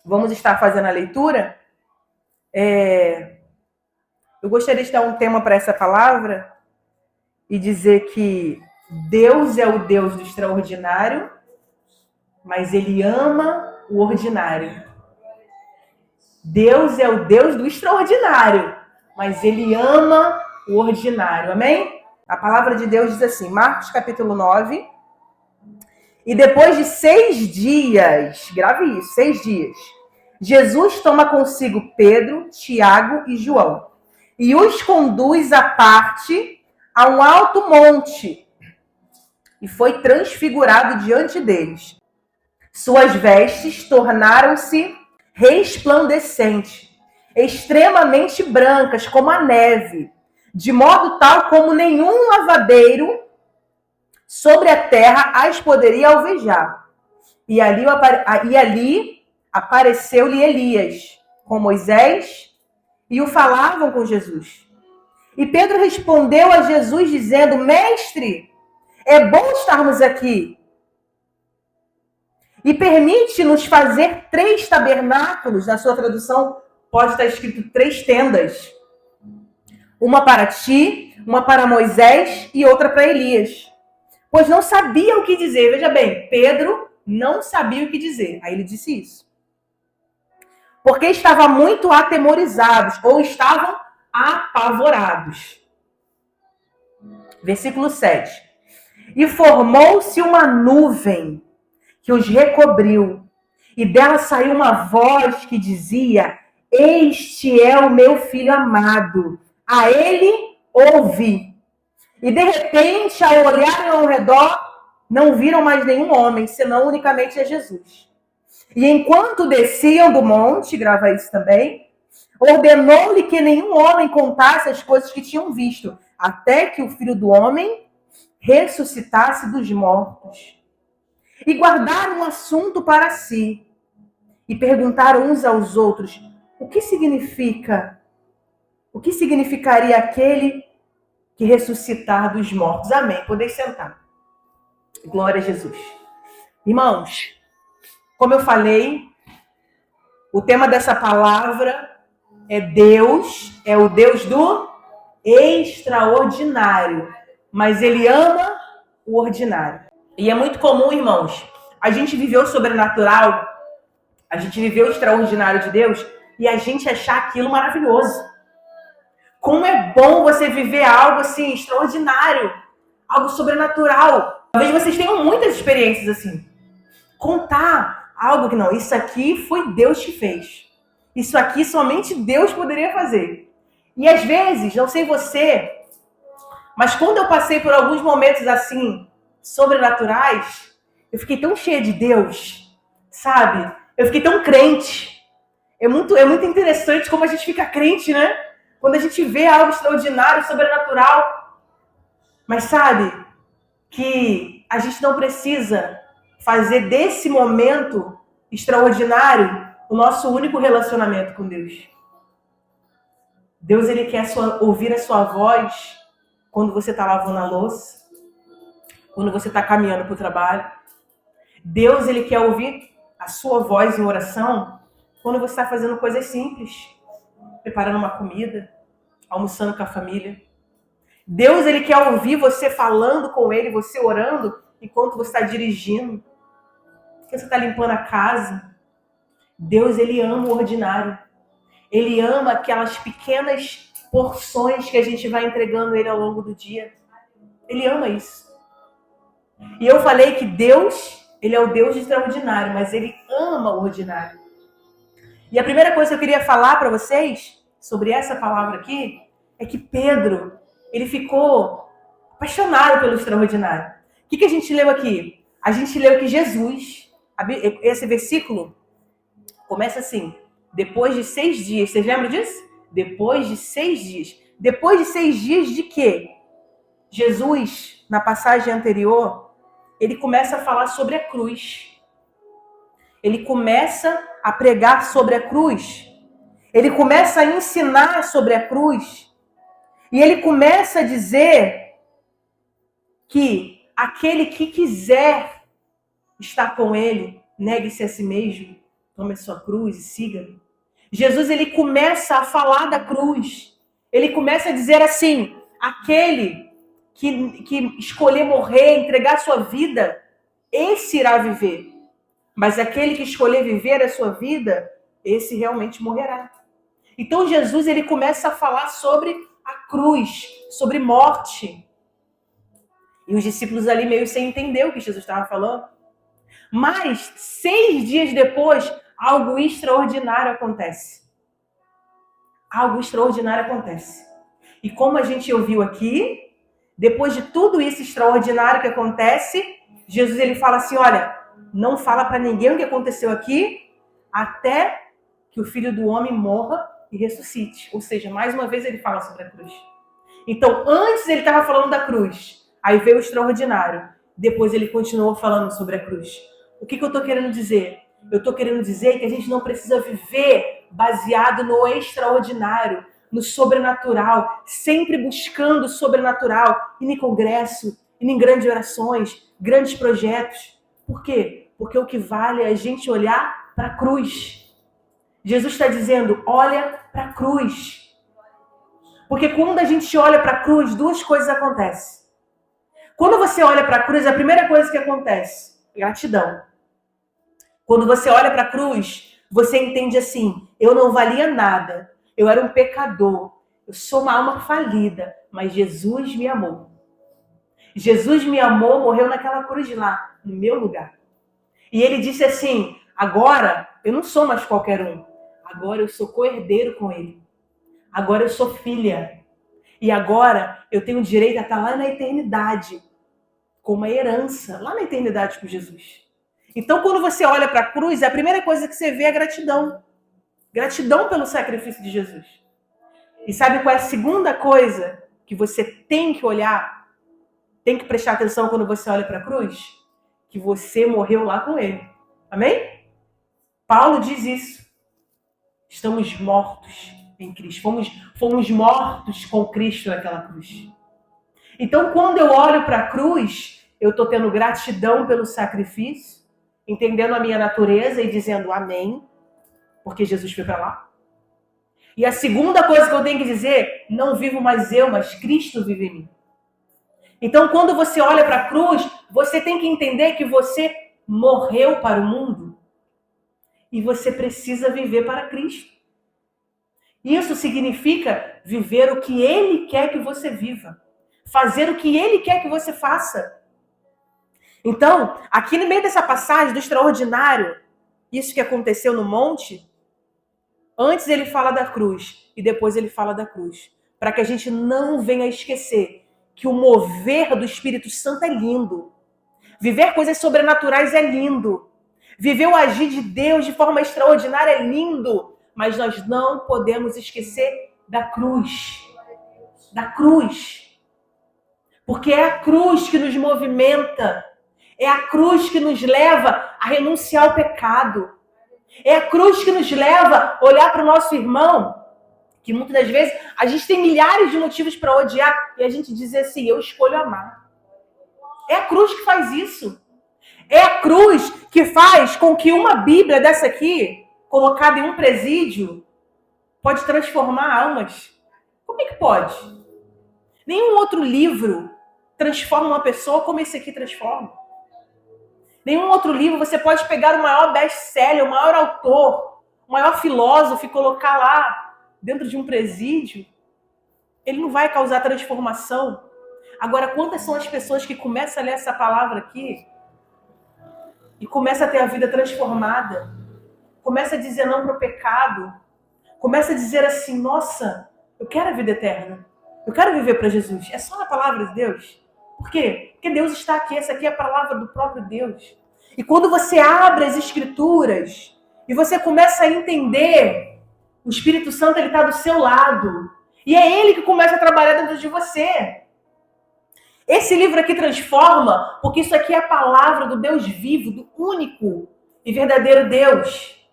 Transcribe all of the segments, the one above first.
vamos estar fazendo a leitura, eu gostaria de dar um tema para essa palavra e dizer que Deus é o Deus do extraordinário, mas Ele ama o ordinário. Deus é o Deus do extraordinário, mas Ele ama o ordinário. Amém? A palavra de Deus diz assim, Marcos capítulo 9, e depois de 6 dias, grave isso, 6 dias, Jesus toma consigo Pedro, Tiago e João e os conduz à parte a um alto monte e foi transfigurado diante deles. Suas vestes tornaram-se resplandecentes, extremamente brancas como a neve, de modo tal como nenhum lavadeiro sobre a terra as poderia alvejar. E ali apareceu-lhe Elias com Moisés e o falavam com Jesus. E Pedro respondeu a Jesus dizendo, Mestre, é bom estarmos aqui. E permite-nos fazer 3 tabernáculos, na sua tradução pode estar escrito 3 tendas. Uma para ti, uma para Moisés e outra para Elias. Pois não sabia o que dizer. Veja bem, Pedro não sabia o que dizer. Aí ele disse isso. Porque estavam muito atemorizados, ou estavam apavorados. Versículo 7. E formou-se uma nuvem que os recobriu, e dela saiu uma voz que dizia, este é o meu filho amado, a ele ouvi. E de repente, ao olharem ao redor, não viram mais nenhum homem, senão unicamente a Jesus. E enquanto desciam do monte, grava isso também, ordenou-lhe que nenhum homem contasse as coisas que tinham visto, até que o Filho do Homem ressuscitasse dos mortos. E guardaram o assunto para si. E perguntaram uns aos outros, o que significaria aquele que ressuscitar dos mortos? Amém. Podeis sentar. Glória a Jesus. Irmãos, como eu falei, o tema dessa palavra é Deus, é o Deus do extraordinário, mas Ele ama o ordinário. E é muito comum, irmãos, a gente viver o sobrenatural, a gente viver o extraordinário de Deus e a gente achar aquilo maravilhoso. Como é bom você viver algo assim, extraordinário, algo sobrenatural. Talvez vocês tenham muitas experiências assim. Contar algo que não, isso aqui foi Deus que fez. Isso aqui somente Deus poderia fazer. E às vezes, não sei você, mas quando eu passei por alguns momentos assim, sobrenaturais, eu fiquei tão cheia de Deus, sabe? Eu fiquei tão crente. É muito interessante como a gente fica crente, né? Quando a gente vê algo extraordinário, sobrenatural. Mas sabe que a gente não precisa fazer desse momento extraordinário o nosso único relacionamento com Deus. Deus, Ele quer ouvir a sua voz quando você está lavando a louça, quando você está caminhando para o trabalho. Deus, Ele quer ouvir a sua voz em oração quando você está fazendo coisas simples, preparando uma comida, almoçando com a família. Deus, Ele quer ouvir você falando com Ele, você orando, enquanto você está dirigindo, enquanto você está limpando a casa. Deus, Ele ama o ordinário. Ele ama aquelas pequenas porções que a gente vai entregando a Ele ao longo do dia. Ele ama isso. E eu falei que Deus, Ele é o Deus extraordinário, mas Ele ama o ordinário. E a primeira coisa que eu queria falar para vocês sobre essa palavra aqui é que Pedro, ele ficou apaixonado pelo extraordinário. O que a gente leu aqui? A gente leu que Jesus, esse versículo começa assim, depois de 6 dias. Vocês lembram disso? Depois de 6 dias. Depois de 6 dias de quê? Jesus, na passagem anterior, ele começa a falar sobre a cruz. Ele começa a pregar sobre a cruz. Ele começa a ensinar sobre a cruz. E ele começa a dizer que aquele que quiser estar com ele, negue-se a si mesmo, tome a sua cruz e siga-me. Jesus, ele começa a falar da cruz. Ele começa a dizer assim, aquele que escolher morrer, entregar sua vida, esse irá viver. Mas aquele que escolher viver a sua vida, esse realmente morrerá. Então Jesus, ele começa a falar sobre a cruz, sobre morte. E os discípulos ali meio sem entender o que Jesus estava falando. Mas 6 dias depois, algo extraordinário acontece. Algo extraordinário acontece. E como a gente ouviu aqui, depois de tudo isso extraordinário que acontece, Jesus ele fala assim, olha, não fala para ninguém o que aconteceu aqui, até que o Filho do Homem morra e ressuscite. Ou seja, mais uma vez ele fala sobre a cruz. Então, antes ele estava falando da cruz, aí veio o extraordinário. Depois ele continuou falando sobre a cruz. O que eu estou querendo dizer? Eu estou querendo dizer que a gente não precisa viver baseado no extraordinário, no sobrenatural, sempre buscando o sobrenatural, e em congresso, e em grandes orações, grandes projetos. Por quê? Porque o que vale é a gente olhar para a cruz. Jesus está dizendo, olha para a cruz. Porque quando a gente olha para a cruz, 2 coisas acontecem. Quando você olha para a cruz, a primeira coisa que acontece é gratidão. Quando você olha para a cruz, você entende assim, eu não valia nada, eu era um pecador, eu sou uma alma falida, mas Jesus me amou. Jesus me amou, morreu naquela cruz lá, no meu lugar. E ele disse assim, agora eu não sou mais qualquer um, agora eu sou co-herdeiro com ele. Agora eu sou filha. E agora eu tenho direito a estar lá na eternidade, com uma herança, lá na eternidade com Jesus. Então, quando você olha para a cruz, a primeira coisa que você vê é gratidão. Gratidão pelo sacrifício de Jesus. E sabe qual é a segunda coisa que você tem que olhar? Tem que prestar atenção quando você olha para a cruz? Que você morreu lá com ele. Amém? Paulo diz isso. Estamos mortos em Cristo. Fomos mortos com Cristo naquela cruz. Então, quando eu olho para a cruz, eu estou tendo gratidão pelo sacrifício, entendendo a minha natureza e dizendo amém, porque Jesus foi para lá. E a segunda coisa que eu tenho que dizer, não vivo mais eu, mas Cristo vive em mim. Então, quando você olha para a cruz, você tem que entender que você morreu para o mundo e você precisa viver para Cristo. Isso significa viver o que Ele quer que você viva. Fazer o que Ele quer que você faça. Então, aqui no meio dessa passagem do extraordinário, isso que aconteceu no monte, antes ele fala da cruz e depois ele fala da cruz. Para que a gente não venha esquecer que o mover do Espírito Santo é lindo. Viver coisas sobrenaturais é lindo. Viver o agir de Deus de forma extraordinária é lindo. Mas nós não podemos esquecer da cruz. Da cruz. Porque é a cruz que nos movimenta. É a cruz que nos leva a renunciar ao pecado. É a cruz que nos leva a olhar para o nosso irmão, que muitas das vezes a gente tem milhares de motivos para odiar, e a gente dizer assim, eu escolho amar. É a cruz que faz isso. É a cruz que faz com que uma Bíblia dessa aqui, colocada em um presídio, pode transformar almas. Como é que pode? Nenhum outro livro transforma uma pessoa como esse aqui transforma. Nenhum outro livro você pode pegar o maior best-seller, o maior autor, o maior filósofo e colocar lá dentro de um presídio. Ele não vai causar transformação. Agora, quantas são as pessoas que começam a ler essa palavra aqui e começam a ter a vida transformada? Começa a dizer não para o pecado. Começa a dizer assim, nossa, eu quero a vida eterna. Eu quero viver para Jesus. É só na palavra de Deus. Por quê? Porque Deus está aqui. Essa aqui é a palavra do próprio Deus. E quando você abre as Escrituras e você começa a entender, o Espírito Santo ele está do seu lado. E é ele que começa a trabalhar dentro de você. Esse livro aqui transforma, porque isso aqui é a palavra do Deus vivo, do único e verdadeiro Deus.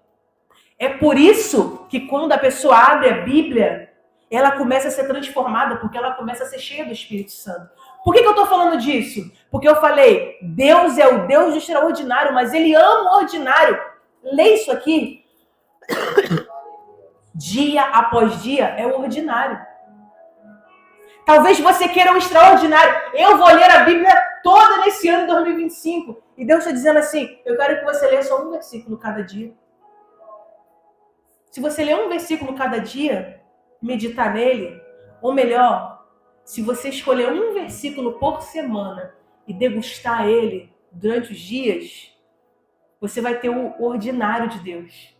É por isso que quando a pessoa abre a Bíblia, ela começa a ser transformada, porque ela começa a ser cheia do Espírito Santo. Por que eu estou falando disso? Porque eu falei, Deus é o Deus do extraordinário, mas Ele ama o ordinário. lê isso aqui, dia após dia, é o ordinário. Talvez você queira o extraordinário. Eu vou ler a Bíblia toda nesse ano de 2025. E Deus está dizendo assim, eu quero que você leia só um versículo cada dia. Se você ler um versículo cada dia, meditar nele, ou melhor, se você escolher um versículo por semana e degustar ele durante os dias, você vai ter o ordinário de Deus.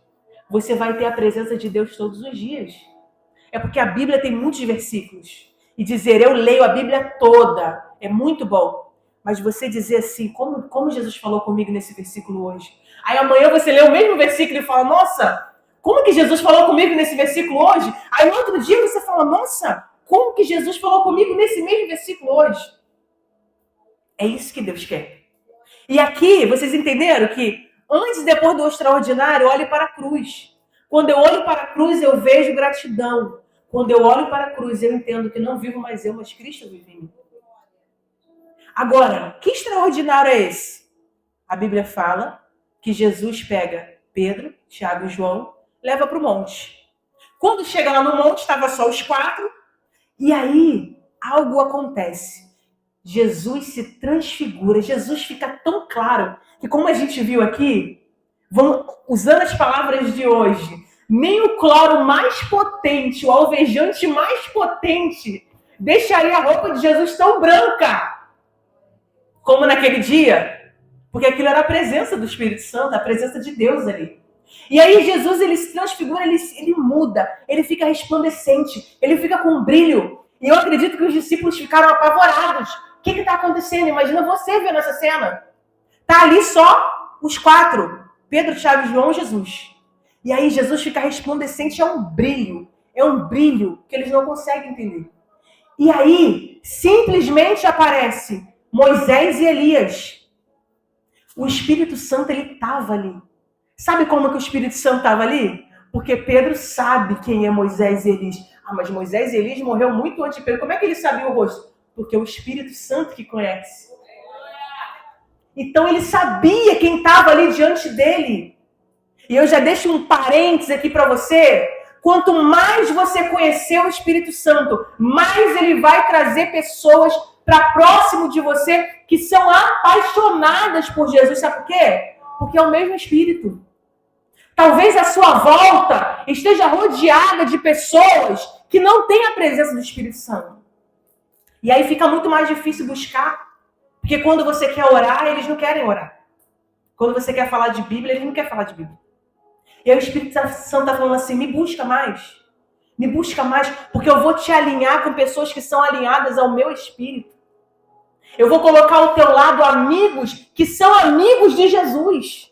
Você vai ter a presença de Deus todos os dias. É porque a Bíblia tem muitos versículos. E dizer, eu leio a Bíblia toda, é muito bom. Mas você dizer assim, como Jesus falou comigo nesse versículo hoje. Aí amanhã você lê o mesmo versículo e fala, nossa, como que Jesus falou comigo nesse versículo hoje? Aí no outro dia você fala, nossa, como que Jesus falou comigo nesse mesmo versículo hoje? É isso que Deus quer. E aqui, vocês entenderam que antes e depois do extraordinário, olhe para a cruz. Quando eu olho para a cruz, eu vejo gratidão. Quando eu olho para a cruz, eu entendo que não vivo mais eu, mas Cristo vive em mim. Agora, que extraordinário é esse? A Bíblia fala que Jesus pega Pedro, Tiago e João, leva para o monte. Quando chega lá no monte, estava só os 4, e aí algo acontece. Jesus se transfigura, Jesus fica tão claro que, como a gente viu aqui, usando as palavras de hoje, nem o cloro mais potente, o alvejante mais potente, deixaria a roupa de Jesus tão branca como naquele dia, porque aquilo era a presença do Espírito Santo, a presença de Deus ali. E aí Jesus, ele se transfigura, ele muda, ele fica resplandecente, ele fica com um brilho. E eu acredito que os discípulos ficaram apavorados. O que está acontecendo? Imagina você vendo essa cena. Tá ali só os 4, Pedro, Tiago, João e Jesus. E aí Jesus fica resplandecente, é um brilho que eles não conseguem entender. E aí, simplesmente aparece Moisés e Elias. O Espírito Santo, ele estava ali. Sabe como que o Espírito Santo estava ali? Porque Pedro sabe quem é Moisés e Elias. Ah, mas Moisés e Elias morreu muito antes de Pedro. Como é que ele sabia o rosto? Porque é o Espírito Santo que conhece. Então ele sabia quem estava ali diante dele. E eu já deixo um parênteses aqui para você. Quanto mais você conhecer o Espírito Santo, mais ele vai trazer pessoas para próximo de você que são apaixonadas por Jesus. Sabe por quê? Porque é o mesmo Espírito. Talvez a sua volta esteja rodeada de pessoas que não têm a presença do Espírito Santo. E aí fica muito mais difícil buscar. Porque quando você quer orar, eles não querem orar. Quando você quer falar de Bíblia, eles não querem falar de Bíblia. E aí o Espírito Santo está falando assim, me busca mais, porque eu vou te alinhar com pessoas que são alinhadas ao meu Espírito. Eu vou colocar ao teu lado amigos que são amigos de Jesus.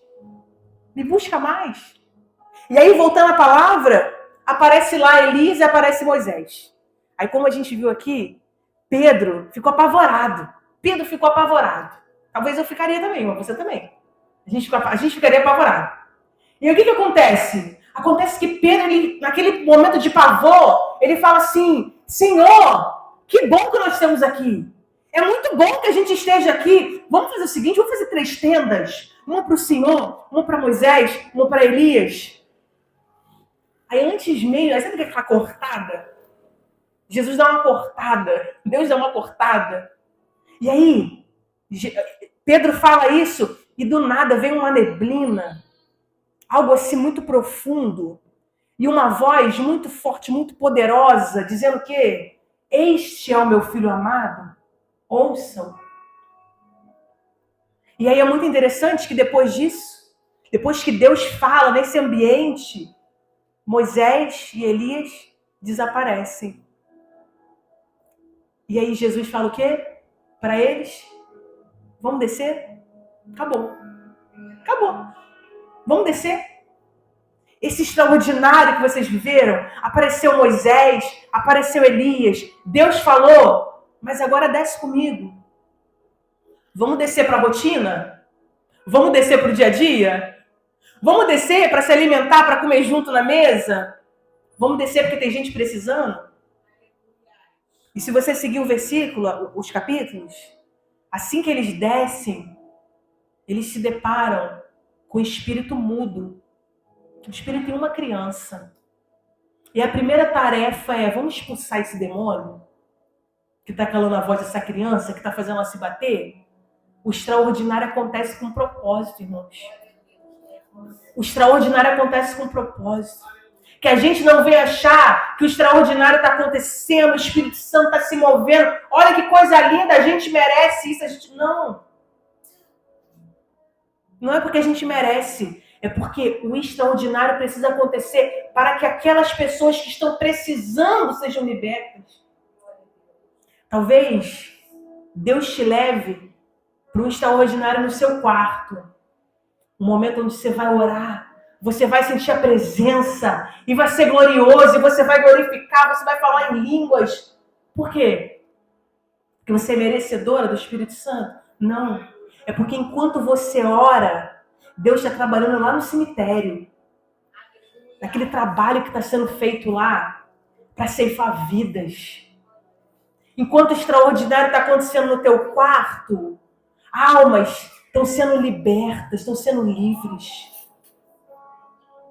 Me busca mais. E aí, voltando à palavra, aparece lá Elias e aparece Moisés. Aí, como a gente viu aqui, Pedro ficou apavorado. Talvez eu ficaria também, mas você também. A gente ficaria apavorado. E o que acontece? Acontece que Pedro, naquele momento de pavor, ele fala assim, Senhor, que bom que nós estamos aqui. É muito bom que a gente esteja aqui. Vamos fazer o seguinte, vamos fazer 3 tendas. Uma para o Senhor, uma para Moisés, uma para Elias. Aí antes mesmo, sabe o que é aquela cortada? Jesus dá uma cortada, Deus dá uma cortada. E aí, Pedro fala isso e do nada vem uma neblina. Algo assim muito profundo. E uma voz muito forte, muito poderosa, dizendo que este é o meu filho amado, ouçam. E aí é muito interessante que depois disso, depois que Deus fala nesse ambiente, Moisés e Elias desaparecem. E aí Jesus fala o quê? Para eles, vamos descer? Acabou. Vamos descer? Esse extraordinário que vocês viveram, apareceu Moisés, apareceu Elias, Deus falou, mas agora desce comigo. Vamos descer para a rotina? Vamos descer para o dia a dia? Vamos descer para se alimentar, para comer junto na mesa? Vamos descer porque tem gente precisando? E se você seguir o versículo, os capítulos, assim que eles descem, eles se deparam com o espírito mudo. O Espírito tem uma criança. E a primeira tarefa é, vamos expulsar esse demônio que está calando a voz dessa criança, que está fazendo ela se bater? O extraordinário acontece com propósito, irmãos. O extraordinário acontece com propósito. Que a gente não venha achar que o extraordinário está acontecendo, o Espírito Santo está se movendo. Olha que coisa linda, a gente merece isso. A gente não. Não é porque a gente merece. É porque o extraordinário precisa acontecer para que aquelas pessoas que estão precisando sejam libertas. Talvez Deus te leve para um extraordinário no seu quarto. Um momento onde você vai orar. Você vai sentir a presença. E vai ser glorioso. E você vai glorificar. Você vai falar em línguas. Por quê? Porque você é merecedora do Espírito Santo? Não. É porque enquanto você ora, Deus está trabalhando lá no cemitério. Naquele trabalho que está sendo feito lá para ceifar vidas. Enquanto o extraordinário está acontecendo no teu quarto, almas estão sendo libertas, estão sendo livres.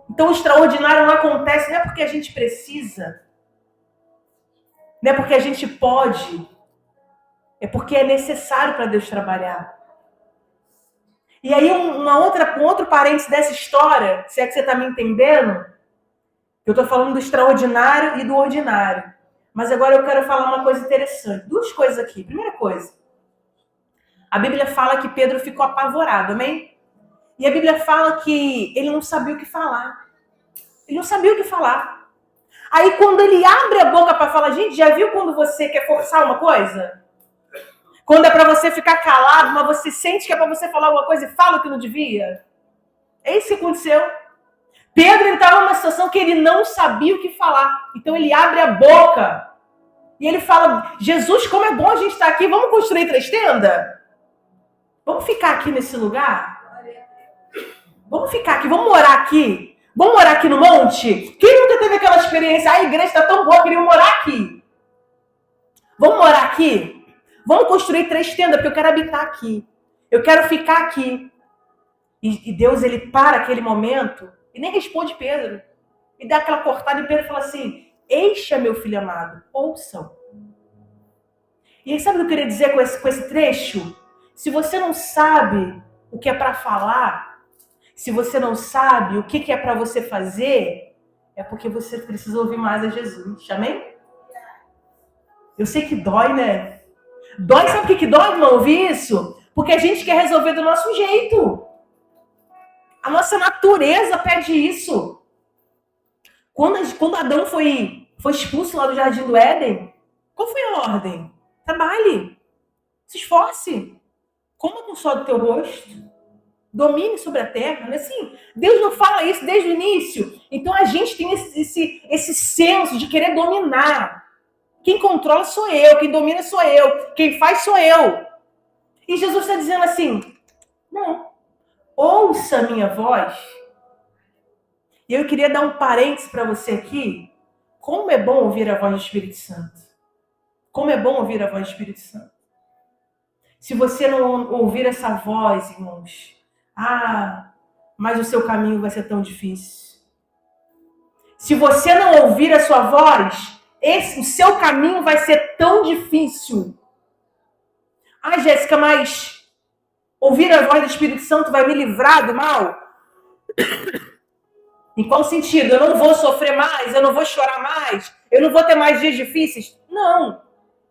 Então o extraordinário não acontece, não é porque a gente precisa, não é porque a gente pode, é porque é necessário para Deus trabalhar. E aí um outro parênteses dessa história, se é que você está me entendendo, eu estou falando do extraordinário e do ordinário. Mas agora eu quero falar uma coisa interessante. Duas coisas aqui. Primeira coisa, a Bíblia fala que Pedro ficou apavorado, amém? E a Bíblia fala que ele não sabia o que falar. Ele não sabia o que falar. Aí quando ele abre a boca para falar, gente, já viu quando você quer forçar uma coisa? Quando é para você ficar calado, mas você sente que é para você falar alguma coisa e fala o que não devia? É isso que aconteceu. Pedro estava numa situação que ele não sabia o que falar. Então ele abre a boca. E ele fala, Jesus, como é bom a gente estar aqui. Vamos construir 3 tendas? Vamos ficar aqui nesse lugar? Vamos ficar aqui, vamos morar aqui? Vamos morar aqui no monte? Quem nunca teve aquela experiência? A igreja está tão boa, queria morar aqui. Vamos morar aqui? Vamos construir 3 tendas, porque eu quero habitar aqui. Eu quero ficar aqui. E Deus, ele para aquele momento e nem responde Pedro. E dá aquela cortada em Pedro e fala assim, este é meu filho amado, ouçam. E aí sabe o que eu queria dizer com esse trecho? Se você não sabe o que é para falar, se você não sabe o que é para você fazer, é porque você precisa ouvir mais a Jesus. Amém? Eu sei que dói, né? Dói, sabe o que dói, irmão, ouvir isso? Porque a gente quer resolver do nosso jeito. A nossa natureza pede isso. Quando Adão foi expulso lá do Jardim do Éden, qual foi a ordem? Trabalhe, se esforce, coma com o suor do teu rosto, domine sobre a terra. Não é assim? Deus não fala isso desde o início. Então a gente tem esse senso de querer dominar. Quem controla sou eu, quem domina sou eu, quem faz sou eu. E Jesus está dizendo assim, não, ouça a minha voz. E eu queria dar um parênteses para você aqui. Como é bom ouvir a voz do Espírito Santo. Como é bom ouvir a voz do Espírito Santo. Se você não ouvir essa voz, irmãos, mas o seu caminho vai ser tão difícil. Se você não ouvir a sua voz, o seu caminho vai ser tão difícil. Jéssica, mas ouvir a voz do Espírito Santo vai me livrar do mal? Em qual sentido? Eu não vou sofrer mais, eu não vou chorar mais, eu não vou ter mais dias difíceis? Não.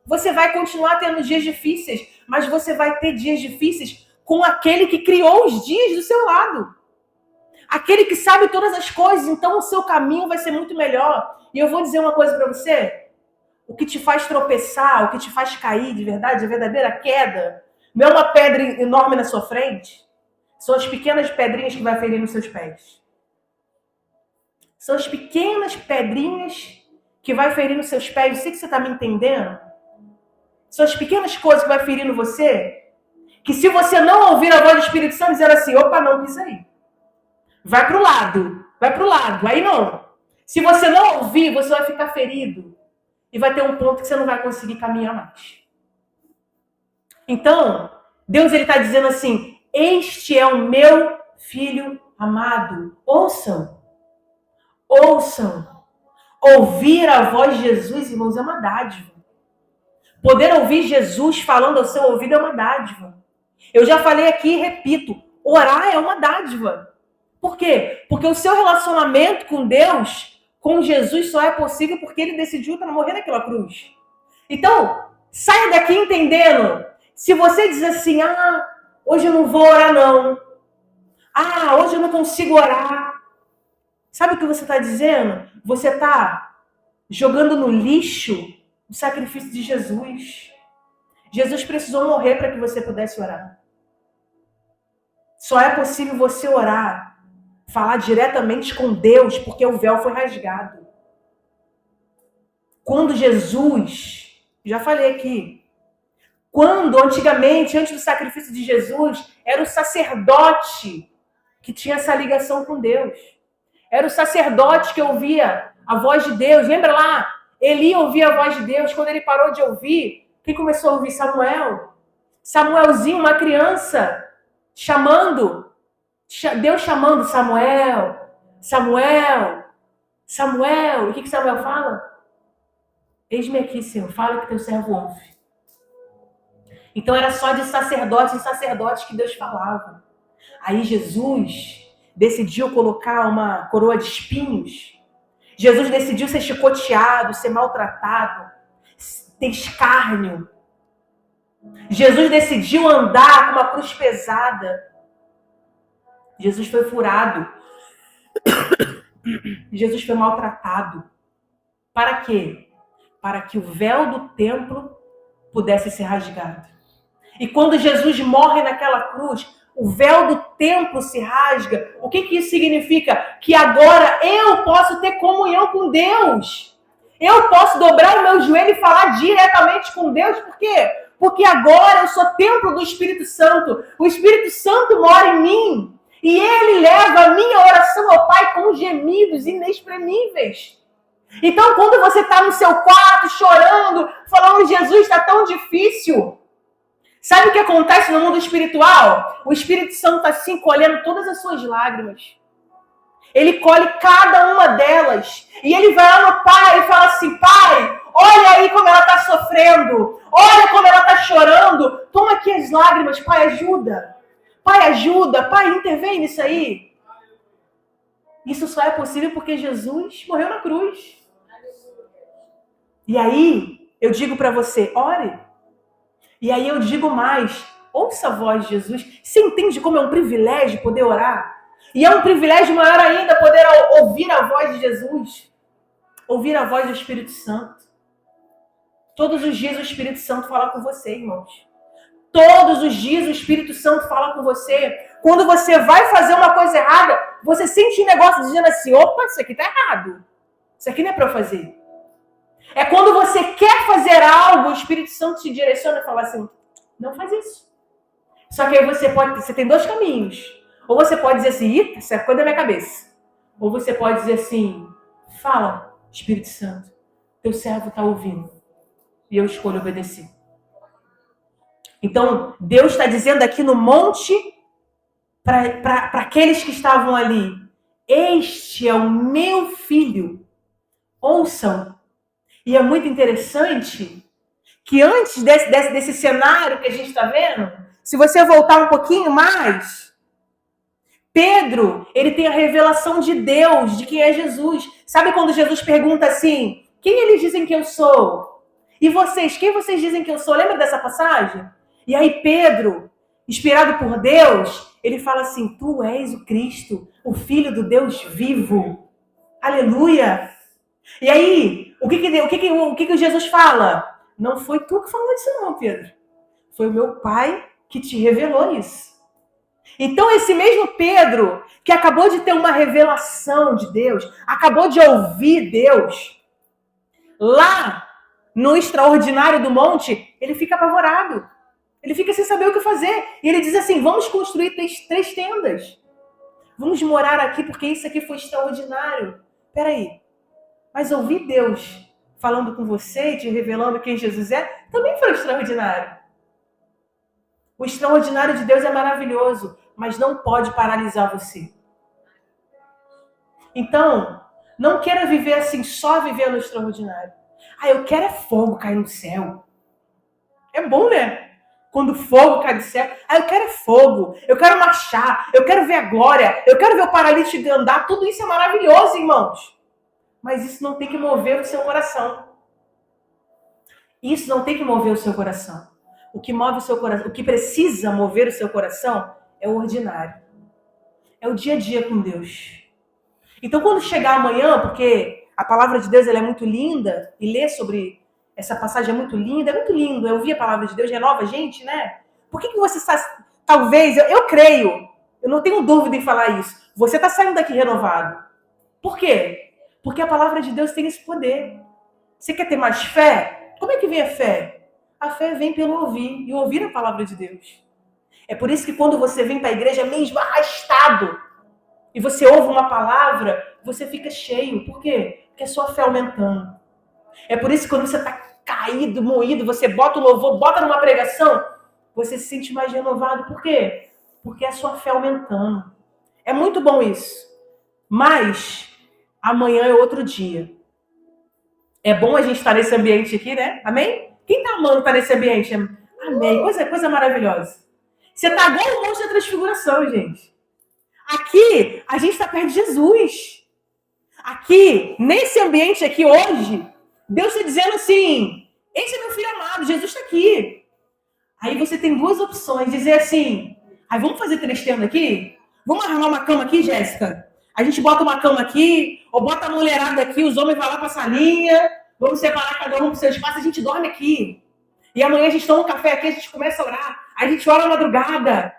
Você vai continuar tendo dias difíceis, mas você vai ter dias difíceis com aquele que criou os dias do seu lado. Aquele que sabe todas as coisas, então o seu caminho vai ser muito melhor. E eu vou dizer uma coisa para você. O que te faz tropeçar, o que te faz cair de verdade, a verdadeira queda, não é uma pedra enorme na sua frente. São as pequenas pedrinhas que vai ferir nos seus pés. São as pequenas pedrinhas que vai ferir nos seus pés. Eu sei que você está me entendendo. São as pequenas coisas que vai ferindo você. Que se você não ouvir a voz do Espírito Santo, dizer assim, opa, não, pisa aí. Vai pro lado. Aí não. Se você não ouvir, você vai ficar ferido. E vai ter um ponto que você não vai conseguir caminhar mais. Então, Deus está dizendo assim, este é o meu filho amado. Ouçam. Ouçam. Ouvir a voz de Jesus, irmãos, é uma dádiva. Poder ouvir Jesus falando ao seu ouvido é uma dádiva. Eu já falei aqui e repito, orar é uma dádiva. Por quê? Porque o seu relacionamento com Deus, com Jesus, só é possível porque ele decidiu para morrer naquela cruz. Então, saia daqui entendendo. Se você diz assim, hoje eu não vou orar não. Hoje eu não consigo orar. Sabe o que você está dizendo? Você está jogando no lixo o sacrifício de Jesus. Jesus precisou morrer para que você pudesse orar. Só é possível você orar, falar diretamente com Deus, porque o véu foi rasgado. Quando Jesus, já falei aqui, quando antigamente, antes do sacrifício de Jesus, era o sacerdote que tinha essa ligação com Deus. Era o sacerdote que ouvia a voz de Deus. Lembra lá? Eli ouvia a voz de Deus. Quando ele parou de ouvir, quem começou a ouvir? Samuel. Samuelzinho, uma criança, chamando. Deus chamando Samuel. Samuel. Samuel. E o que Samuel fala? Eis-me aqui, Senhor. Fala que teu servo ouve. Então era só de sacerdotes em sacerdotes que Deus falava. Aí Jesus decidiu colocar uma coroa de espinhos. Jesus decidiu ser chicoteado, ser maltratado, ter escárnio. Jesus decidiu andar com uma cruz pesada. Jesus foi furado. Jesus foi maltratado. Para quê? Para que o véu do templo pudesse ser rasgado. E quando Jesus morre naquela cruz, o véu do templo se rasga. O que isso significa? Que agora eu posso ter comunhão com Deus. Eu posso dobrar o meu joelho e falar diretamente com Deus. Por quê? Porque agora eu sou templo do Espírito Santo. O Espírito Santo mora em mim. E ele leva a minha oração ao Pai com gemidos inexprimíveis. Então, quando você está no seu quarto chorando, falando, Jesus, está tão difícil. Sabe o que acontece no mundo espiritual? O Espírito Santo está assim, colhendo todas as suas lágrimas. Ele colhe cada uma delas. E ele vai lá no Pai e fala assim, Pai, olha aí como ela está sofrendo. Olha como ela está chorando. Toma aqui as lágrimas, Pai, ajuda. Pai, ajuda. Pai, intervém nisso aí. Isso só é possível porque Jesus morreu na cruz. E aí, eu digo para você, ore. E aí eu digo mais, ouça a voz de Jesus. Você entende como é um privilégio poder orar? E é um privilégio maior ainda poder ouvir a voz de Jesus. Ouvir a voz do Espírito Santo. Todos os dias o Espírito Santo fala com você, irmãos. Todos os dias o Espírito Santo fala com você. Quando você vai fazer uma coisa errada, você sente um negócio dizendo assim, opa, isso aqui tá errado. Isso aqui não é para eu fazer. É quando você quer fazer algo, o Espírito Santo te direciona e fala assim, não faz isso. Só que aí você tem dois caminhos. Ou você pode dizer assim, isso é coisa da minha cabeça. Ou você pode dizer assim, fala, Espírito Santo, teu servo está ouvindo. E eu escolho obedecer. Então, Deus está dizendo aqui no monte, para aqueles que estavam ali, este é o meu filho, ouçam. E é muito interessante que antes desse cenário que a gente está vendo, se você voltar um pouquinho mais, Pedro, ele tem a revelação de Deus, de quem é Jesus. Sabe quando Jesus pergunta assim, quem eles dizem que eu sou? E vocês, quem vocês dizem que eu sou? Lembra dessa passagem? E aí Pedro, inspirado por Deus, ele fala assim, tu és o Cristo, o Filho do Deus vivo. Aleluia! E aí, o que Jesus fala? Não foi tu que falou isso não, Pedro. Foi o meu Pai que te revelou isso. Então, esse mesmo Pedro, que acabou de ter uma revelação de Deus, acabou de ouvir Deus, lá no extraordinário do monte, ele fica apavorado. Ele fica sem saber o que fazer. E ele diz assim, vamos construir três tendas. Vamos morar aqui porque isso aqui foi extraordinário. Peraí. Mas ouvir Deus falando com você e te revelando quem Jesus é, também foi extraordinário. O extraordinário de Deus é maravilhoso, mas não pode paralisar você. Então, Não queira viver assim, só viver no extraordinário. Eu quero é fogo cair no céu. É bom, né? Quando o fogo cai do céu. Eu quero é fogo. Eu quero marchar. Eu quero ver a glória. Eu quero ver o paralítico andar. Tudo isso é maravilhoso, irmãos. Mas isso não tem que mover o seu coração. Isso não tem que mover o seu coração. O que move o seu coração, o que precisa mover o seu coração é o ordinário. É o dia a dia com Deus. Então, quando chegar amanhã, porque a palavra de Deus ela é muito linda, e ler sobre essa passagem é muito linda, é muito lindo. Eu ouvir a palavra de Deus, renova a gente, né? Por que você está, talvez, eu creio, eu não tenho dúvida em falar isso, você está saindo daqui renovado. Por quê? Porque a palavra de Deus tem esse poder. Você quer ter mais fé? Como é que vem a fé? A fé vem pelo ouvir, e ouvir a palavra de Deus. É por isso que quando você vem para a igreja mesmo arrastado, e você ouve uma palavra, você fica cheio. Por quê? Porque é sua fé aumentando. É por isso que quando você está caído, moído, você bota o louvor, bota numa pregação, você se sente mais renovado. Por quê? Porque é a sua fé aumentando. É muito bom isso. Mas amanhã é outro dia. É bom a gente estar nesse ambiente aqui, né? Amém? Quem está amando estar nesse ambiente? Amém. Coisa maravilhosa. Você está igual o monstro da transfiguração, gente. Aqui, a gente está perto de Jesus. Aqui, nesse ambiente aqui hoje, Deus está dizendo assim, esse é meu filho amado, Jesus está aqui. Aí você tem duas opções, dizer assim, vamos fazer 3 tendas aqui? Vamos arrumar uma cama aqui, Jéssica? A gente bota uma cama aqui, ou bota a mulherada aqui, os homens vão lá para a salinha, vamos separar cada um para o seu espaço, a gente dorme aqui. E amanhã a gente toma um café aqui, a gente começa a orar, a gente ora na madrugada.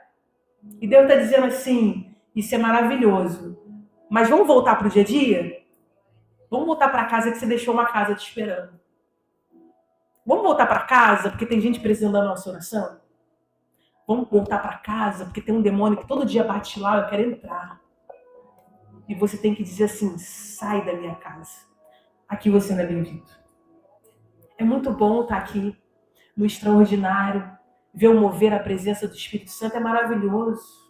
E Deus está dizendo assim, isso é maravilhoso. Mas vamos voltar para o dia a dia? Vamos voltar para casa que você deixou uma casa te esperando. Vamos voltar para casa porque tem gente precisando da nossa oração? Vamos voltar para casa porque tem um demônio que todo dia bate lá, eu quero entrar. E você tem que dizer assim, sai da minha casa. Aqui você não é bem-vindo. É muito bom estar aqui no extraordinário, ver o mover a presença do Espírito Santo, é maravilhoso.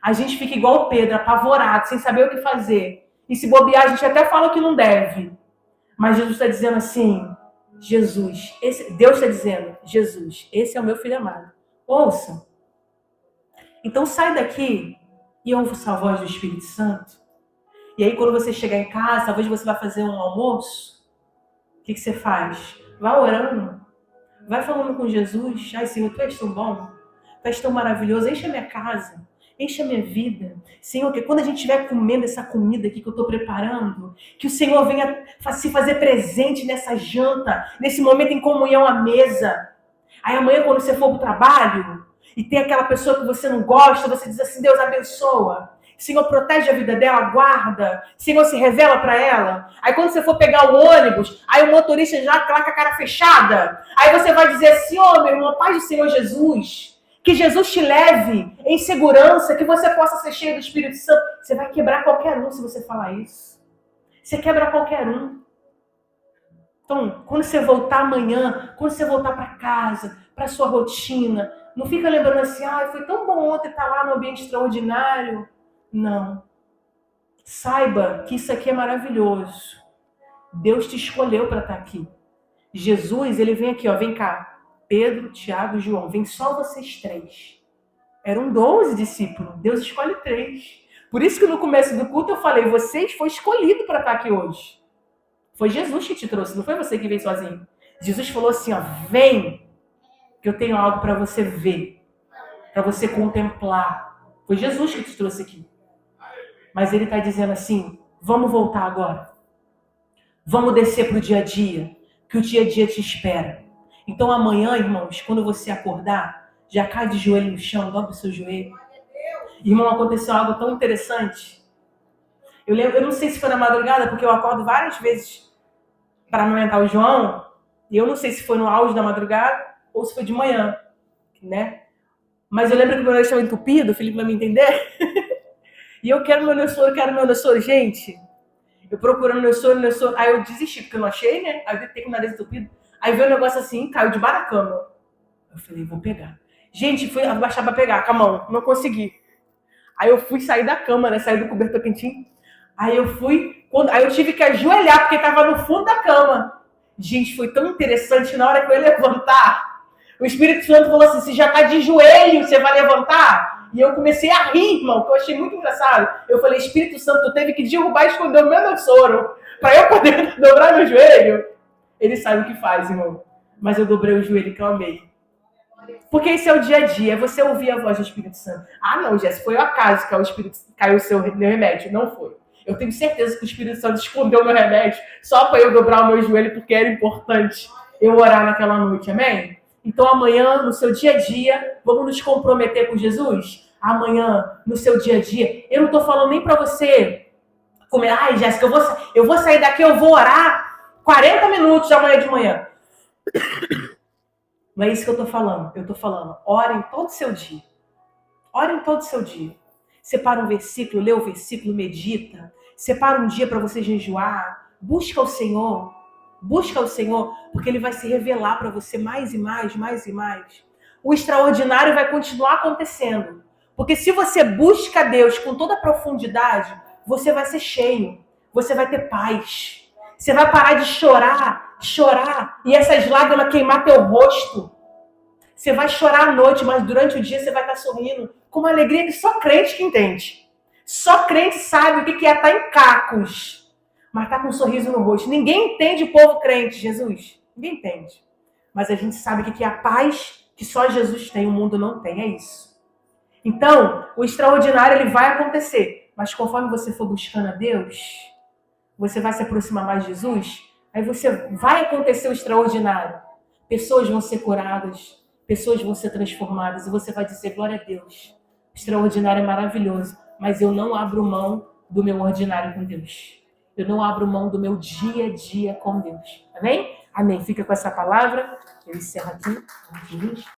A gente fica igual o Pedro, apavorado, sem saber o que fazer. E se bobear, a gente até fala que não deve. Mas Jesus está dizendo assim, Deus está dizendo, Jesus, esse é o meu filho amado. Ouça. Então sai daqui e ouça a voz do Espírito Santo. E aí quando você chegar em casa, talvez você vá fazer um almoço, o que você faz? Vai orando. Vai falando com Jesus. Ai, Senhor, Tu és tão bom. Tu és tão maravilhoso. Enche a minha casa. Enche a minha vida. Senhor, que quando a gente estiver comendo essa comida aqui que eu estou preparando, que o Senhor venha se fazer presente nessa janta, nesse momento em comunhão à mesa. Aí amanhã, quando você for para o trabalho, e tem aquela pessoa que você não gosta, você diz assim, Deus abençoa. Senhor, protege a vida dela, guarda. Senhor, se revela para ela. Aí quando você for pegar o ônibus, aí o motorista já tá lá com a cara fechada. Aí você vai dizer assim, meu irmão, paz do Senhor Jesus. Que Jesus te leve em segurança, que você possa ser cheio do Espírito Santo. Você vai quebrar qualquer um se você falar isso. Você quebra qualquer um. Então, quando você voltar amanhã, quando você voltar para casa, para sua rotina, não fica lembrando assim, foi tão bom ontem estar lá no ambiente extraordinário. Não. Saiba que isso aqui é maravilhoso. Deus te escolheu para estar aqui. Jesus, ele vem aqui, vem cá. Pedro, Tiago e João, vem só vocês 3. Eram 12 discípulos. Deus escolhe 3. Por isso que no começo do culto eu falei, vocês foi escolhido para estar aqui hoje. Foi Jesus que te trouxe, não foi você que veio sozinho. Jesus falou assim, vem, que eu tenho algo para você ver, para você contemplar. Foi Jesus que te trouxe aqui. Mas ele está dizendo assim, vamos voltar agora. Vamos descer para o dia a dia, que o dia a dia te espera. Então amanhã, irmãos, quando você acordar, já cai de joelho no chão, dobra o seu joelho. Irmão, aconteceu algo tão interessante. Eu não sei se foi na madrugada, porque eu acordo várias vezes para amamentar o João, e eu não sei se foi no auge da madrugada ou se foi de manhã, né? Mas eu lembro que o meu nariz estava entupido, o Felipe vai me entender. E eu quero meu neossoro, gente. Eu procurando neossoro. Aí eu desisti, porque eu não achei, né? Aí eu deitei com o nariz entupido. Aí veio um negócio assim, caiu debaixo da cama. Eu falei, vou pegar. Gente, fui abaixar pra pegar com a mão. Não consegui. Aí eu fui sair da cama, né? Sair do cobertor quentinho. Aí eu fui, aí eu tive que ajoelhar, porque estava no fundo da cama. Gente, foi tão interessante que na hora que eu ia levantar, o Espírito Santo falou assim, você já está de joelho, você vai levantar? E eu comecei a rir, irmão, que eu achei muito engraçado. Eu falei, Espírito Santo, tu teve que derrubar e esconder o meu soro, para eu poder dobrar meu joelho. Ele sabe o que faz, irmão. Mas eu dobrei o joelho e clamei. Porque esse é o dia a dia, é você ouvir a voz do Espírito Santo. Ah, não, Jéssica, foi o acaso que caiu o seu meu remédio. Não foi. Eu tenho certeza que o Espírito Santo escondeu meu remédio só para eu dobrar o meu joelho, porque era importante eu orar naquela noite, amém? Então amanhã, no seu dia a dia, vamos nos comprometer com Jesus? Amanhã, no seu dia a dia, eu não estou falando nem para você comer, ai, Jéssica, eu vou sair daqui, eu vou orar 40 minutos amanhã de manhã. Não é isso que eu tô falando. Eu tô falando, ore em todo o seu dia. Ore em todo o seu dia. Separa um versículo, lê o versículo, medita. Separa um dia para você jejuar. Busca o Senhor. Busca o Senhor, porque Ele vai se revelar para você mais e mais, mais e mais. O extraordinário vai continuar acontecendo. Porque se você busca Deus com toda a profundidade, você vai ser cheio. Você vai ter paz. Você vai parar de chorar, e essas lágrimas queimar teu rosto. Você vai chorar à noite, mas durante o dia você vai estar sorrindo com uma alegria que só crente que entende. Só crente sabe o que é estar em cacos, mas estar com um sorriso no rosto. Ninguém entende o povo crente, Jesus. Ninguém entende. Mas a gente sabe o que é a paz que só Jesus tem, o mundo não tem. É isso. Então, o extraordinário ele vai acontecer. Mas conforme você for buscando a Deus, você vai se aproximar mais de Jesus, aí vai acontecer o extraordinário. Pessoas vão ser curadas, pessoas vão ser transformadas, e você vai dizer, glória a Deus. O extraordinário é maravilhoso, mas eu não abro mão do meu ordinário com Deus. Eu não abro mão do meu dia a dia com Deus. Amém? Amém. Fica com essa palavra. Eu encerro aqui.